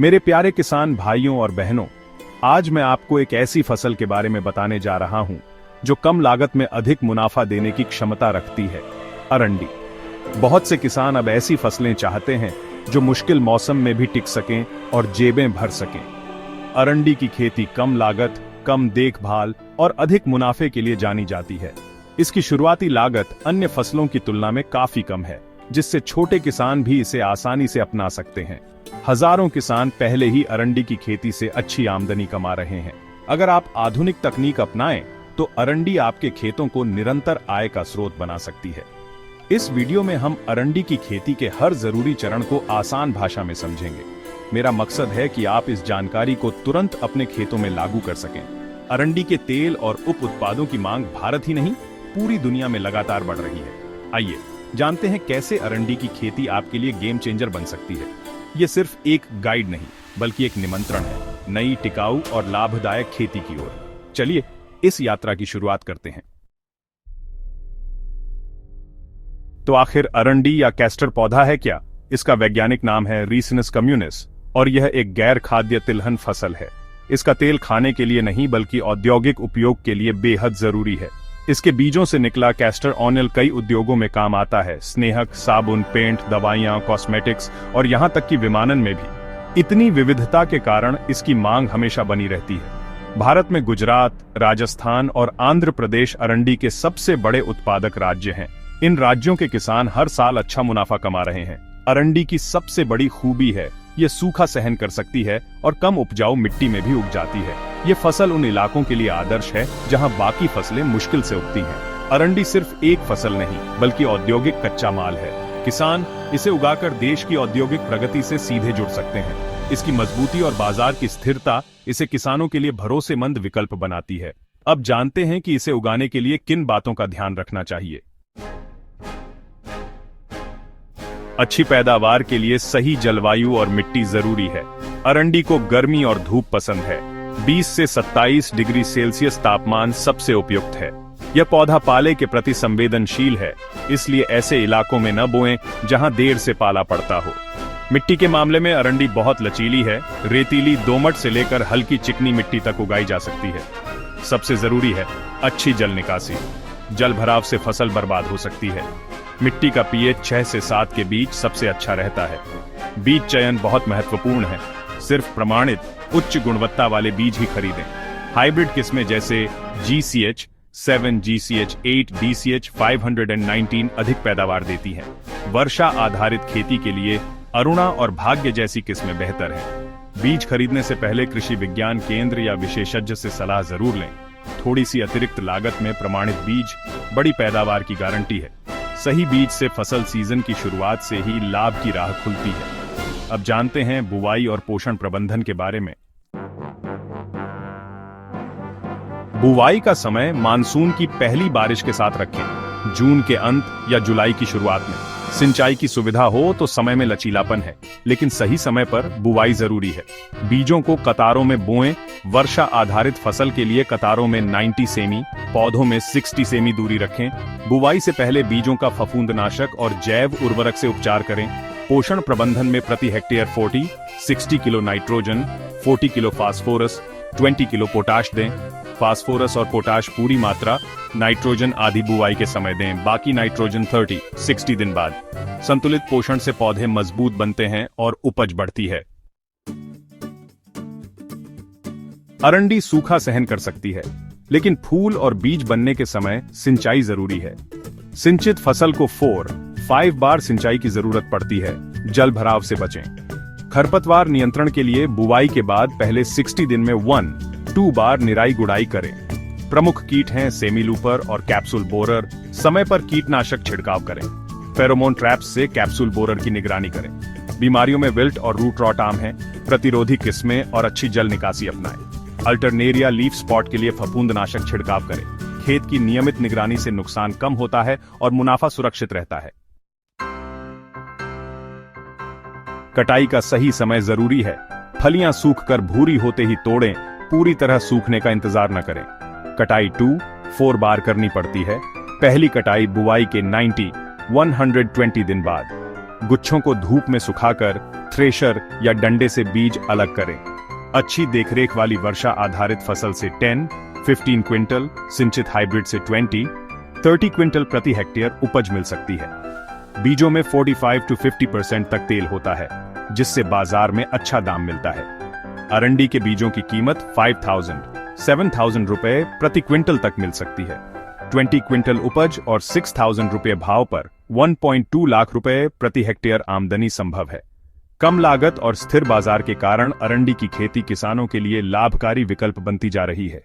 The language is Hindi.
मेरे प्यारे किसान भाइयों और बहनों, आज मैं आपको एक ऐसी फसल के बारे में बताने जा रहा हूं जो कम लागत में अधिक मुनाफा देने की क्षमता रखती है, अरंडी। बहुत से किसान अब ऐसी फसलें चाहते हैं जो मुश्किल मौसम में भी टिक सकें और जेबें भर सकें। अरंडी की खेती कम लागत, कम देखभाल और अधिक मुनाफे के लिए जानी जाती है। इसकी शुरुआती लागत अन्य फसलों की तुलना में काफी कम है, जिससे छोटे किसान भी इसे आसानी से अपना सकते हैं। हजारों किसान पहले ही अरंडी की खेती से अच्छी आमदनी कमा रहे हैं। अगर आप आधुनिक तकनीक अपनाएं, तो अरंडी आपके खेतों को निरंतर आय का स्रोत बना सकती है। इस वीडियो में हम अरंडी की खेती के हर जरूरी चरण को आसान भाषा में समझेंगे। मेरा मकसद है कि आप इस जानकारी को तुरंत अपने खेतों में लागू कर सकें। अरंडी के तेल और उप उत्पादों की मांग भारत ही नहीं, पूरी दुनिया में लगातार बढ़ रही है। आइए जानते हैं कैसे अरंडी की खेती आपके लिए गेम चेंजर बन सकती है। ये सिर्फ एक गाइड नहीं, बल्कि एक निमंत्रण है नई, टिकाऊ और लाभदायक खेती की ओर। चलिए इस यात्रा की शुरुआत करते हैं। तो आखिर अरंडी या कैस्टर पौधा है क्या? इसका वैज्ञानिक नाम है रीसिनस कम्युनिस और यह एक गैर खाद्य तिलहन फसल है। इसका तेल खाने के लिए नहीं, बल्कि औद्योगिक उपयोग के लिए बेहद जरूरी है। इसके बीजों से निकला कैस्टर ऑयल कई उद्योगों में काम आता है। स्नेहक, साबुन, पेंट, दवाइयां, कॉस्मेटिक्स और यहां तक कि विमानन में भी। इतनी विविधता के कारण इसकी मांग हमेशा बनी रहती है। भारत में गुजरात, राजस्थान और आंध्र प्रदेश अरंडी के सबसे बड़े उत्पादक राज्य हैं। इन राज्यों के किसान हर साल अच्छा मुनाफा कमा रहे हैं। अरंडी की सबसे बड़ी खूबी है ये सूखा सहन कर सकती है और कम उपजाऊ मिट्टी में भी उग जाती है। ये फसल उन इलाकों के लिए आदर्श है जहां बाकी फसलें मुश्किल से उगती हैं। अरंडी सिर्फ एक फसल नहीं, बल्कि औद्योगिक कच्चा माल है। किसान इसे उगाकर देश की औद्योगिक प्रगति से सीधे जुड़ सकते हैं। इसकी मजबूती और बाजार की स्थिरता इसे किसानों के लिए भरोसेमंद विकल्प बनाती है। अब जानते हैं कि इसे उगाने के लिए किन बातों का ध्यान रखना चाहिए। अच्छी पैदावार के लिए सही जलवायु और मिट्टी जरूरी है। अरंडी को गर्मी और धूप पसंद है। 20 से 27 डिग्री सेल्सियस तापमान सबसे उपयुक्त है। यह पौधा पाले के प्रति संवेदनशील है, इसलिए ऐसे इलाकों में न बोएं जहां देर से पाला पड़ता हो। मिट्टी के मामले में अरंडी बहुत लचीली है। रेतीली, दोमट से लेकर हल्की चिकनी मिट्टी तक उगाई जा सकती है। सबसे जरूरी है अच्छी जल निकासी। जल भराव से फसल बर्बाद हो सकती है। मिट्टी का पीएच 6 से 7 के बीच सबसे अच्छा रहता है। बीज चयन बहुत महत्वपूर्ण है। सिर्फ प्रमाणित उच्च गुणवत्ता वाले बीज ही खरीदें। हाइब्रिड किस्में जैसे GCH 7, GCH 8, DCH 519 अधिक पैदावार देती हैं। वर्षा आधारित खेती के लिए अरुणा और भाग्य जैसी किस्में बेहतर हैं। बीज खरीदने से पहले कृषि विज्ञान केंद्र या विशेषज्ञ से सलाह जरूर लें। थोड़ी सी अतिरिक्त लागत में प्रमाणित बीज बड़ी पैदावार की गारंटी है। सही बीज से फसल सीजन की शुरुआत से ही लाभ की राह खुलती है। अब जानते हैं बुवाई और पोषण प्रबंधन के बारे में। बुवाई का समय मानसून की पहली बारिश के साथ रखें, जून के अंत या जुलाई की शुरुआत में। सिंचाई की सुविधा हो तो समय में लचीलापन है, लेकिन सही समय पर बुवाई जरूरी है। बीजों को कतारों में बोएं। वर्षा आधारित फसल के लिए कतारों में 90 सेमी, पौधों में 60 सेमी दूरी रखें। बुवाई से पहले बीजों का फफूंदनाशक और जैव उर्वरक से उपचार करें। पोषण प्रबंधन में प्रति hectare 60 kilo nitrogen, 40 kilo phosphorus, 20 kilo potash दें। फास्फोरस और पोटाश पूरी मात्रा, नाइट्रोजन आधी बुवाई के समय दें, बाकी नाइट्रोजन 60 दिन बाद। संतुलित पोषण से पौधे मजबूत बनते हैं और उपज बढ़ती है। अरंडी सूखा सहन कर सकती है, लेकिन फूल और बीज बनने के समय सिंचाई जरूरी है। सिंचित फसल को 4-5 बार सिंचाई की जरूरत पड़ती है। जल भराव से बचें। खरपतवार नियंत्रण के लिए बुवाई के बाद पहले 60 दिन में 1-2 बार निराई गुड़ाई करें। प्रमुख कीट हैं सेमीलूपर और कैप्सूल बोरर। समय पर कीटनाशक छिड़काव करें। फेरोमोन ट्रैप्स से कैप्सूल बोरर की निगरानी करें। बीमारियों में विल्ट और रूट रॉट आम हैं। प्रतिरोधी किस्में और अच्छी जल निकासी अपनाएं। अल्टरनेरिया लीफ स्पॉट के लिए फफूंदनाशक छिड़काव करें। खेत की नियमित निगरानी से नुकसान कम होता है और मुनाफा सुरक्षित रहता है। कटाई का सही समय जरूरी है। फलियां सूखकर भूरी होते ही तोड़ें, पूरी तरह सूखने का इंतजार न करें। कटाई 2-4 बार करनी पड़ती है। पहली कटाई बुवाई के 90-120 दिन बाद। गुच्छों को धूप में सुखाकर थ्रेशर या डंडे से बीज अलग करें। अच्छी देखरेख वाली वर्षा आधारित फसल से 10-15 क्विंटल, सिंचित हाइब्रिड से 20-30 क्विंटल प्रति हेक्टेयर उपज मिल सकती है। बीजों में 45-50% तक तेल होता है, जिससे बाजार में अच्छा दाम मिलता है। अरंडी के बीजों की कीमत 5,000-7,000 रुपए प्रति क्विंटल तक मिल सकती है। 20 क्विंटल उपज और 6,000 रुपए भाव पर 1.2 लाख रुपए प्रति हेक्टेयर आमदनी संभव है। कम लागत और स्थिर बाजार के कारण अरंडी की खेती किसानों के लिए लाभकारी विकल्प बनती जा रही है।